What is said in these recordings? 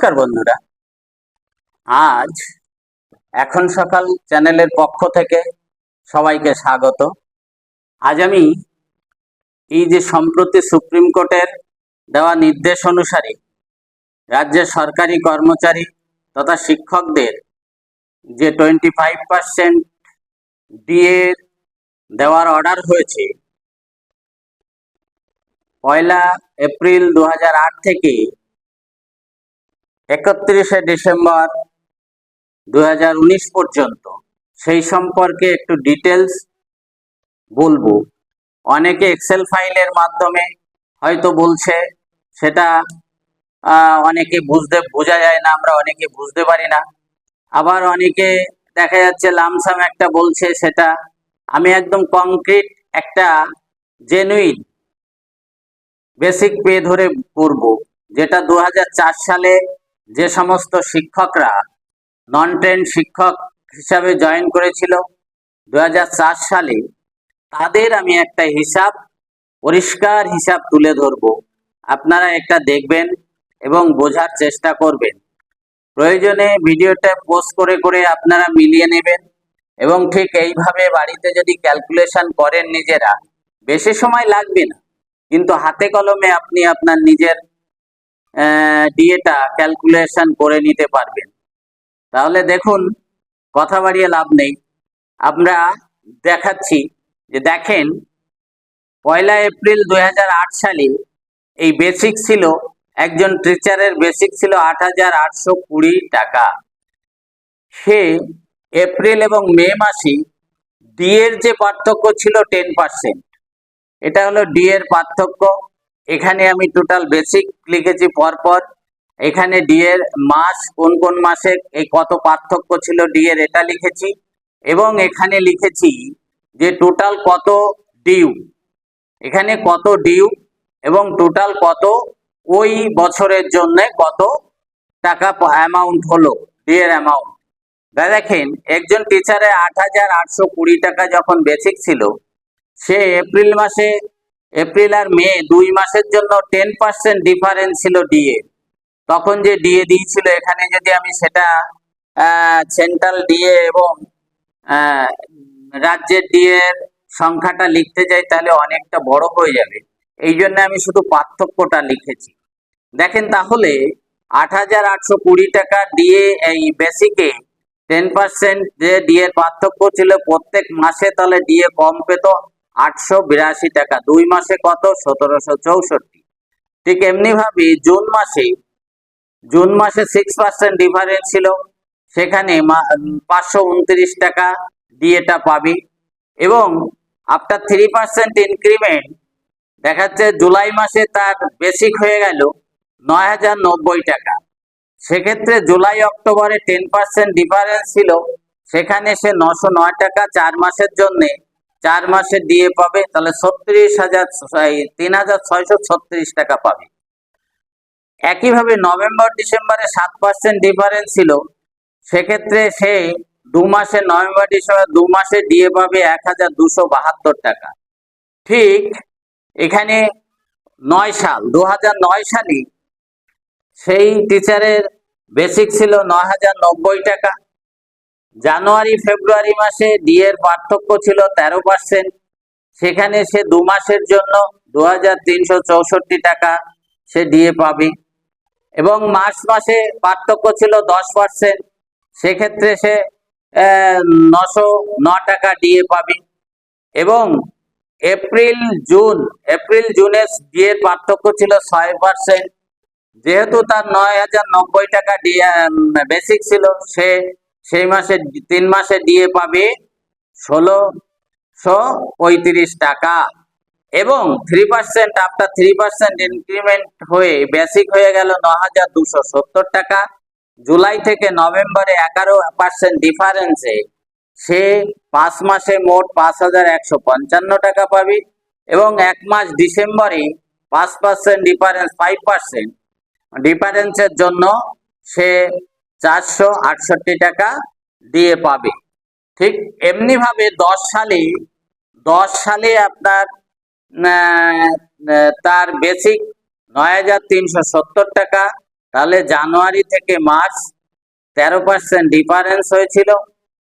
নমস্কার বন্ধুরা, আজ এখন সকাল চ্যানেলের পক্ষ থেকে সবাইকে স্বাগত। আজ আমি এই যে সম্প্রতি সুপ্রিম কোর্টের দেওয়া নির্দেশ অনুসারে রাজ্যের সরকারি কর্মচারী তথা শিক্ষকদের যে 25% ডিএ দেওয়ার অর্ডার হয়েছে, 1 এপ্রিল 2008 থেকে 31 ডিসেম্বর 2019 পর্যন্ত, সেই সম্পর্কে একটু ডিটেলস বলবো। অনেকে এক্সেল ফাইলের মাধ্যমে হয়তো বলছে, সেটা অনেকে বোঝা যায় না, আমরা অনেকে বুঝতে পারি না। আবার অনেকে দেখা যাচ্ছে লামসাম একটা বলছে, সেটা আমি একদম কংক্রিট একটা জেনুইন বেসিক পে ধরে করব, যেটা 2004 সালে যে সমস্ত শিক্ষকরা নন ট্রেন্ড শিক্ষক হিসাবে জয়েন করেছিল 2004 সালে, তাদের আমি একটা পরিষ্কার হিসাব তুলে ধরব। আপনারা একটা দেখবেন এবং বোঝার চেষ্টা করবেন। প্রয়োজনে ভিডিওটা পোস্ট করে করে আপনারা মিলিয়ে নেবেন এবং ঠিক এইভাবে বাড়িতে যদি ক্যালকুলেশন করেন নিজেরা, বেশি সময় লাগবে না, কিন্তু হাতে কলমে আপনি আপনার নিজের ডিএটা ক্যালকুলেশন করে নিতে পারবেন। তাহলে দেখুন, কথা বাড়িয়ে লাভ নেই, আমরা দেখাচ্ছি। যে দেখেন, 1 এপ্রিল 2008 সালে এই বেসিক ছিল, একজন টিচারের বেসিক ছিল 8,820 টাকা। সে এপ্রিল এবং মে মাসে ডিএর যে পার্থক্য ছিল 10%, এটা হলো ডিএর পার্থক্য। এখানে আমি টোটাল বেসিক লিখেছি পরপর, এখানে ডিএর মাস, কোন কোন মাসে এই কত পার্থক্য ছিল ডিএর, এটা লিখেছি। এবং এখানে লিখেছি যে টোটাল কত ডিউ, এখানে কত ডিউ এবং টোটাল কত ওই বছরের জন্য কত টাকা অ্যামাউন্ট হলো, ডিএর অ্যামাউন্ট। দেখেন, একজন টিচারের 8,820 টাকা যখন বেসিক ছিল, সে এপ্রিল আর মে 2 মাসের জন্য 10% ডিফারেন্স ছিল ডিএ। তখন যে ডিএ দিয়েছিল, এখানে যদি আমি সেটা সেন্ট্রাল ডিএ এবং রাজ্যের ডিএ এর সংখ্যাটা লিখতে যাই, তাহলে অনেকটা বড় হয়ে যাবে। এই জন্য আমি শুধু পার্থক্যটা লিখেছি। দেখেন, তাহলে 8,820 টাকা ডিএ এই বেসিকে 10% যে ডিএর পার্থক্য ছিল প্রত্যেক মাসে, তাহলে ডিএ কম পেত 882 টাকা। 2 মাসে কত? 1,764। ঠিক এমনি ভাবে জুন মাসে 6% ডিফারেন্স ছিল, সেখানে 529 টাকা ডিএটা পাবি। এবং আফটার 3% ইনক্রিমেন্ট দেখাচ্ছে জুলাই মাসে তার বেসিক হয়ে গেল 9,090 টাকা। সেক্ষেত্রে জুলাই অক্টোবরে 10% ডিফারেন্স ছিল, সেখানে সে 909 টাকা 4 মাসের জন্য 4 মাসে ডিএ পাবে, তাহলে 3,636 টাকা পাবে। একইভাবে নভেম্বর ডিসেম্বরে 7% ডিফারেন্স ছিল, সেক্ষেত্রে সে 2 মাসে নভেম্বর ডিসেম্বর 2 মাসে ডিএ পাবে 1,272 টাকা। ঠিক এখানে 2009 সালে সেই টিচারের বেসিক ছিল 9,090 টাকা। জানুয়ারি ফেব্রুয়ারি মাসে ডিএর পার্থক্য ছিল 13%, সেখানে সে 2 মাসের জন্য 2,364 টাকা সে ডিএ পাবে। এবং মার্চ মাসে পার্থক্য ছিল 10%, সেক্ষেত্রে সে 909 টাকা ডিএ পাবে। এবং এপ্রিল জুনের ডিএর পার্থক্য ছিল 6%, যেহেতু তার 9,090 টাকা বেসিক ছিল, সে সেই মাসে 3 মাসে ডিএ পাবে 1,635 টাকা। এবং 3% আফটার 3% ইনক্রিমেন্ট হয়ে বেসিক হয়ে গেল 9,270 টাকা। জুলাই থেকে নভেম্বরে 11% ডিফারেন্সে সে 5 মাসে মোট 5,155 টাকা পাবে। এবং 1 মাস ডিসেম্বরে 5% ডিফারেন্স, 5% ডিফারেন্সের জন্য সে 468 টাকা দিয়ে পাবে। ঠিক এমনি ভাবে 10 সালে আপনার তার বেসিক 9,370 টাকা, তাহলে জানুয়ারি থেকে মার্চ 13% ডিফারেন্স হয়েছিল।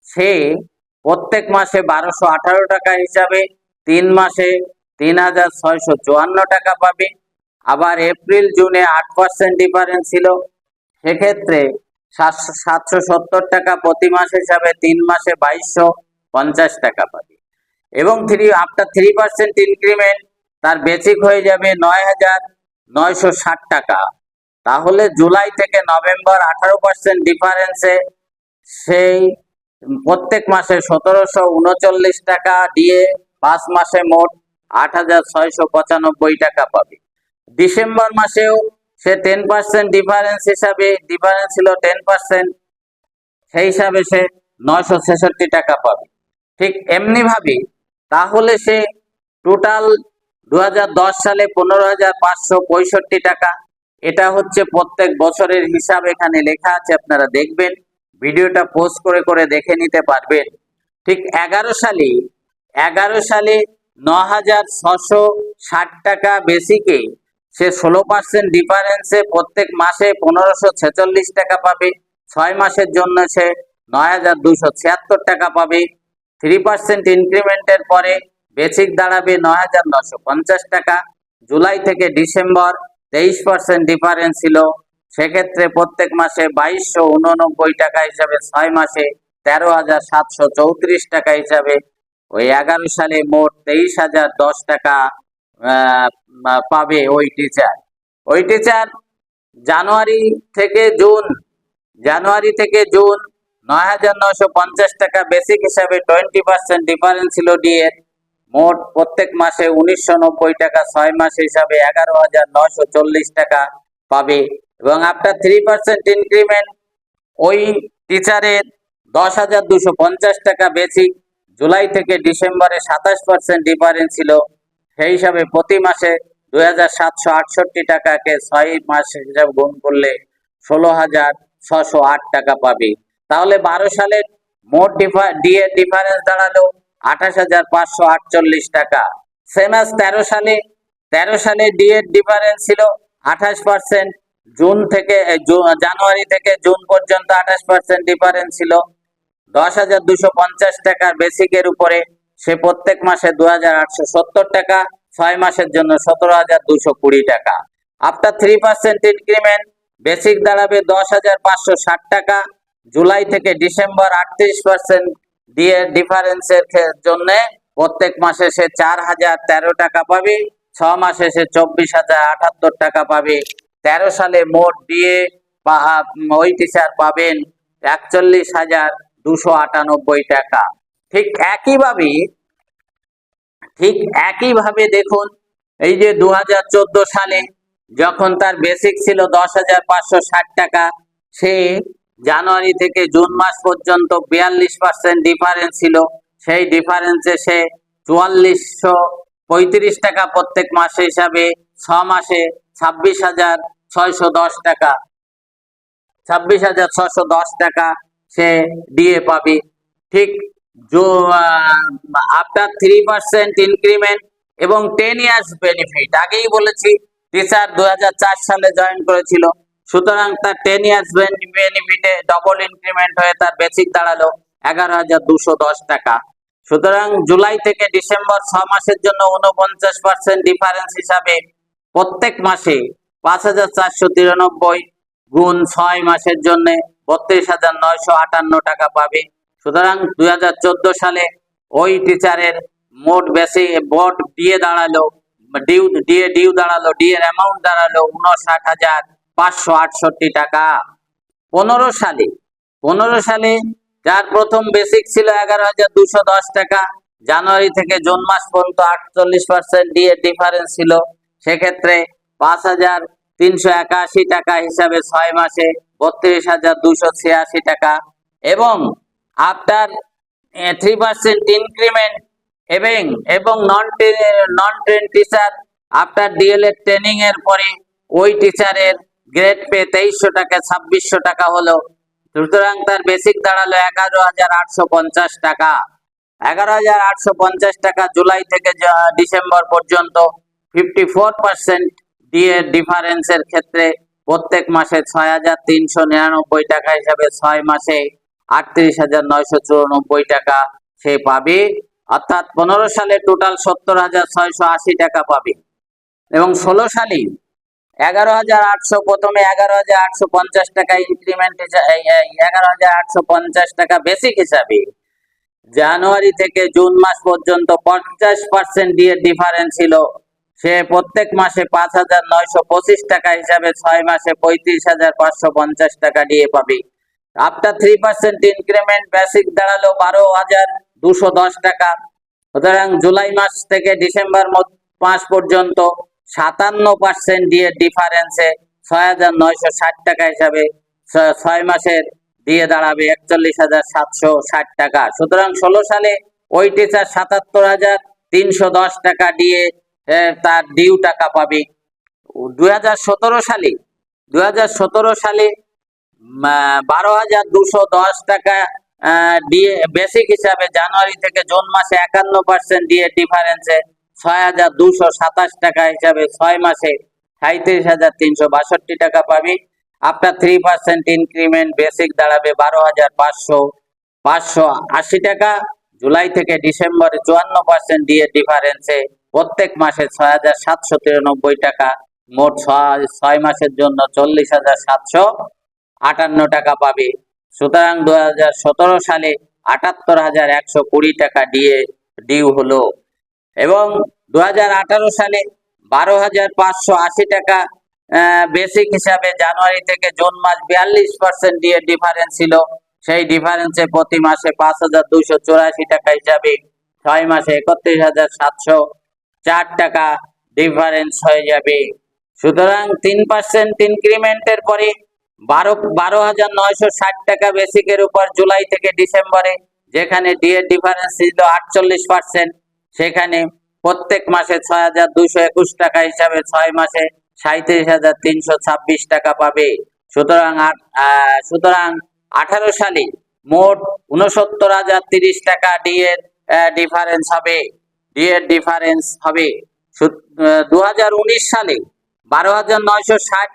সে প্রত্যেক মাসে 1218 টাকা হিসাবে 3 মাসে 3654 টাকা পাবে। আবার এপ্রিল জুনে 8% ডিফারেন্স ছিল, সেক্ষেত্রে 770 টাকা প্রতি মাস হিসাবে 3 মাসে 2250 টাকা পাবে। এবং আফটার 3% ইনক্রিমেন্ট তার বেসিক হয়ে যাবে 9960 টাকা। তাহলে জুলাই থেকে নভেম্বর 18% ডিফারেন্সে সেই প্রত্যেক মাসে 1739 টাকা দিয়ে 5 মাসে মোট 8695 টাকা পাবে। ডিসেম্বর মাসেও সে 10% ডিফারেন্স ছিল 10%, সেই হিসাবে সে 966 টাকা পাবে। ঠিক এমনি ভাবে তাহলে সে টোটাল 2010 সালে 15,565 টাকা। এটা হচ্ছে প্রত্যেক বছরের হিসাব, এখানে লেখা আছে, আপনারা দেখবেন, ভিডিওটা পোস্ট করে করে দেখে নিতে পারবেন। ঠিক 11 সালে 9,660 টাকা বেসিকে সে 16% ডিফারেন্সে প্রত্যেক মাসে 1546 টাকা পাবে। 6 মাসের জন্য সে 9,276 টাকা পাবে। 3% ইনক্রিমেন্টের পরে বেসিক দাঁড়াবে 9,950 টাকা। জুলাই থেকে ডিসেম্বর 23% ডিফারেন্স ছিল, সেক্ষেত্রে প্রত্যেক মাসে 2289 টাকা হিসাবে 6 মাসে 13,734 টাকা হিসাবে ওই 11 সালে মোট 23,010 টাকা পাবে ওই টিচার। জানুয়ারি থেকে জুন 9,950 টাকা বেসিক হিসাবে 20% ডিফারেন্স ছিল ডিএর। মোট প্রত্যেক মাসে 1990 টাকা, 6 মাস হিসাবে 11,940 টাকা পাবে। এবং আফটার 3% ইনক্রিমেন্ট ওই টিচারের 10,250 টাকা বেসিক। জুলাই থেকে ডিসেম্বরে 27% ডিফারেন্স ছিল, সেই হিসাবে প্রতি মাসে 2,768 টাকাকে 6 মাস হিসাবে গুণ করলে 16,608 টাকা পাবে। তাহলে 12 সালের মোট ডিএর ডিফারেন্স দাঁড়ালো 28,548 টাকা। সেম আজ 13 সালে ডিএর ডিফারেন্স ছিল 28%। জানুয়ারি থেকে জুন পর্যন্ত 28% ডিফারেন্স ছিল। 10,250 টাকার বেসিকের উপরে সে প্রত্যেক মাসে 2,870 টাকা, 6 মাসের জন্য 17,220 টাকা। আফটার 3% ইনক্রিমেন্ট বেসিক দাঁড়াবে 10,560 টাকা। জুলাই থেকে ডিসেম্বর 38% দিয়ে ডিফারেন্সের জন্য প্রত্যেক মাসে সে 4,013 টাকা পাবে। 6 মাসে সে 24,078 টাকা পাবে। 13 সালে মোট ডিএ ওই টিচার পাবেন 41,298 টাকা। ঠিক একইভাবে দেখুন, এই যে 2014 সালে যখন তার বেসিক ছিল 10,560 টাকা, সে জানুয়ারি থেকে জুন মাস পর্যন্ত 42% ডিফারেন্স ছিল। সেই ডিফারেন্সে সে 4435 টাকা প্রত্যেক মাসে হিসাবে 6 মাসে 26,610 টাকা 26,610 টাকা সে ডিএ পাবে। ঠিক আফটার 3% ইনক্রিমেন্ট এবং 10 ইয়ার্স বেনিফিট, আগেই বলেছি টিচার 2004 সালে জয়েন করেছিল, সুতরাং তার 10 ইয়ার্স বেনিফিটে ডবল ইনক্রিমেন্ট হয়ে তার বেসিক দাঁড়ালো 11,210 টাকা। সুতরাং জুলাই থেকে ডিসেম্বর 6 মাসের জন্য 49% ডিফারেন্স হিসাবে প্রত্যেক মাসে 5,493 গুণ 6 মাসের জন্য 32,958 টাকা পাবে। সুতরাং 2014 সালে ওই টিচারের মোট ডিএ দাঁড়ালো ডিএর অ্যামাউন্ট দাঁড়ালো 59,568 টাকা। 15 সালে যার প্রথম বেসিক ছিল 11,210 টাকা, জানুয়ারি থেকে জুন মাস পর্যন্ত 48% ডিএ ডিফারেন্স ছিল, সেক্ষেত্রে 5,381 টাকা হিসাবে 6 মাসে 32,286 টাকা। এবং আফটার 3% ইনক্রিমেন্ট এবং non train teacher after DElEd training এর পরে ওই টিচারের গ্রেড পে 2300 টাকা 2600 টাকা হলো। সুতরাং তার বেসিক দাঁড়ালো 11,850 টাকা। 11,850 টাকা জুলাই থেকে ডিসেম্বর পর্যন্ত 54% ডিএ ডিফারেন্সের ক্ষেত্রে প্রত্যেক মাসে 6,399 টাকা হিসাবে 6 মাসে 38,994 টাকা সে পাবে, অর্থাৎ 15 সালে টোটাল 70,680 টাকা পাবে। এবং 16 সালে 11,800, প্রথমে 11,850 টাকা ইনক্রিমেন্ট, 11,850 টাকা বেসিক হিসাবে জানুয়ারি থেকে জুন মাস পর্যন্ত 50% দিয়ে ডিফারেন্স ছিল, সে প্রত্যেক মাসে 5,925 টাকা হিসাবে 6 মাসে 35,550 টাকা দিয়ে পাবে। আফটার 3% ইনক্রিমেন্ট বেসিক দাঁড়ালো 12,210 টাকা। সুতরাং জুলাই মাস থেকে ডিসেম্বর মাস পর্যন্ত 57% দিয়ে ডিফারেন্সে 6,960 টাকা হিসাবে 6 মাসের দিয়ে দাঁড়াবে 41,760 টাকা। সুতরাং 16 সালে ওই টিচার 77,310 টাকা দিয়ে তার ডিউ টাকা পাবে। 2017 সালে 12,210 টাকা দিয়ে বেসিক হিসাবে জানুয়ারি থেকে জুন মাসে 51% দিয়ে ডিফারেন্সে 6,227 টাকা হিসাবে 6 মাসে 37,362 টাকা পাবে। আফটার 3% ইনক্রিমেন্ট বেসিক দাঁড়াবে 12,580 টাকা। জুলাই থেকে ডিসেম্বরে 54% দিয়ে ডিফারেন্সে প্রত্যেক মাসে 6,793 টাকা, মোট 6 মাসের জন্য 40,758 টাকা পাবে। সুতরাং 2017 সালে 78,120 টাকা দিয়ে ডিউ হলো। এবং 2018 সালে 12,580 টাকা বেসিক হিসাবে জানুয়ারি থেকে জুন মাস 42% দিয়ে ডিফারেন্স ছিল, সেই ডিফারেন্সে প্রতি মাসে 5,284 টাকা হিসাবে 6 মাসে 31,704 টাকা ডিফারেন্স হয়ে যাবে। সুতরাং 3% ইনক্রিমেন্টের পরে 12,960 টাকা বেসিকের উপর জুলাই থেকে ডিসেম্বরে, যেখানে ডিএ ডিফারেন্স ছিল 48%, সেখানে প্রত্যেক মাসে 6,221 টাকা হিসাবে 6 মাসে 37,326 টাকা পাবে। সুতরাং 18 সালে মোট 69,030 টাকা ডিএ ডিফারেন্স হবে। 2019 সালে 12,960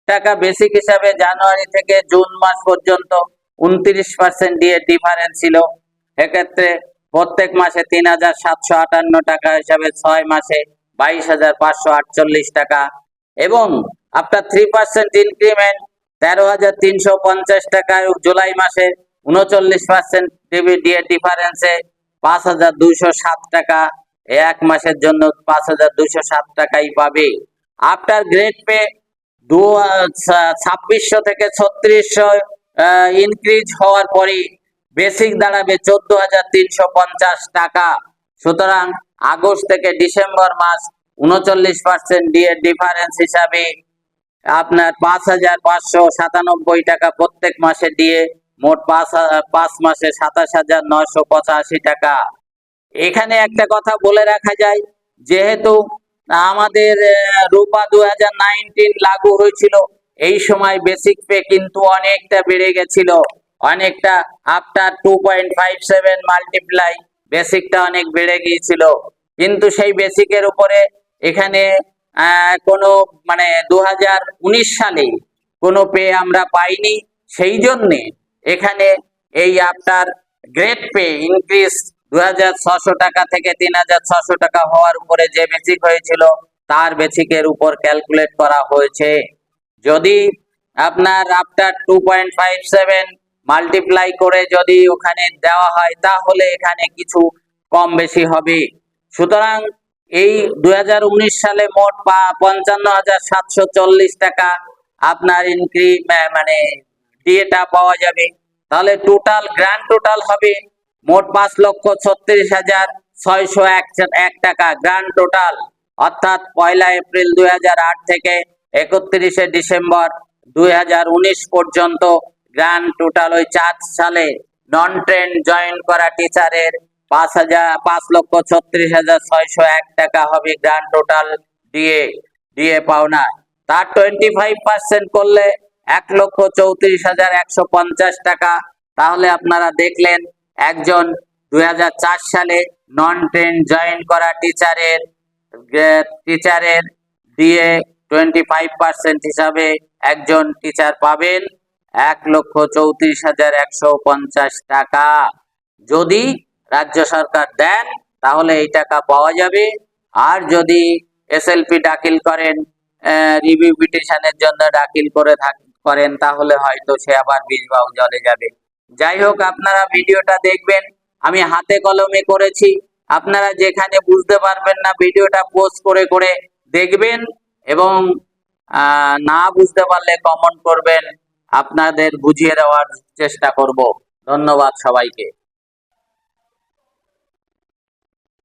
টাকা বেসিক হিসাবে জানুয়ারি থেকে জুন মাস পর্যন্ত 29% দিয়ে ডিফারেন্স ছিল, এক্ষেত্রে প্রত্যেক মাসে 3,758 টাকা হিসাবে 6 মাসে 22,548 টাকা। এবং আফটার 3% ইনক্রিমেন্ট 13,350 টাকায় জুলাই মাসে 39% দিয়ে ডিফারেন্সে 5,207 টাকা, এক মাসের জন্য 5,207 টাকাই পাবে। আফটার গ্রেড পে 2,2600 থেকে 3,600 ইনক্রিজ হওয়ার পরে বেসিক দাঁড়াবে 14,350 টাকা। সুতরাং আগস্ট থেকে ডিসেম্বর মাস 39% দিয়ে ডিফারেন্স হিসাবে আপনার 5,597 টাকা প্রত্যেক মাসে দিয়ে মোট 5 মাসে 27,985 টাকা। এখানে একটা কথা বলে রাখা যায়, যেহেতু আমাদের রূপা 2019 লাগু হয়েছিল, এই সময় বেসিক পে কিন্তু অনেকটা বেড়ে গেছিল, অনেকটা আফটার 2.57 মাল্টিপ্লাই বেসিকটা অনেক বেড়ে গিয়েছিল, কিন্তু সেই বেসিকের উপরে এখানে কোনো 2019 সালে কোনো পে আমরা পাইনি, সেই জন্যে এখানে এই আফটার গ্রেড পে ইনক্রিজ 2,600 টাকা থেকে 3,600 টাকা হওয়ার উপরে যে বেসিক হয়েছিল তার বেসিকের উপর ক্যালকুলেট করা হয়েছে। যদি আপনার আফটার 2.57 মাল্টিপ্লাই করে যদি ওখানে দেওয়া হয় তাহলে এখানে কিছু কম বেশি হবে। সুতরাং এই 2019 সালে মোট 55,740 টাকা আপনার ডিএটা পাওয়া যাবে। তাহলে টোটাল গ্র্যান্ড টোটাল হবে মোট 5,36,601 টাকা গ্র্যান্ড টোটাল, অর্থাৎ 1 এপ্রিল 2008 থেকে 31 ডিসেম্বর 2019 পর্যন্ত গ্র্যান্ড টোটাল ওই 4 সালে নন ট্রেন জয়েন করা টিচারের 5,36,601 টাকা হবে গ্র্যান্ড টোটাল ডিএ পাওনা। তার 25% করলে 1,34,150 টাকা। তাহলে আপনারা দেখলেন একজন 2004 সালে নন ট্রেন জয়েন করা টিচারের ডিএ 25% হিসাবে একজন টিচার পাবেন 1,34,150 টাকা। যদি রাজ্য সরকার দেন তাহলে এই টাকা পাওয়া যাবে, আর যদি এসএলপি দাখিল করেন, রিভিউ পিটিশনের জন্য দাখিল করেন, তাহলে হয়তো সে আবার বীজবাউ জলে যাবে। যাই হোক, আপনারা ভিডিওটা দেখবেন, আমি হাতে কলমে করেছি। আপনারা যেখানে বুঝতে পারবেন না ভিডিওটা পোস্ট করে করে দেখবেন, এবং না বুঝতে পারলে কমেন্ট করবেন, আপনাদের বুঝিয়ে দেওয়ার চেষ্টা করব। ধন্যবাদ সবাইকে।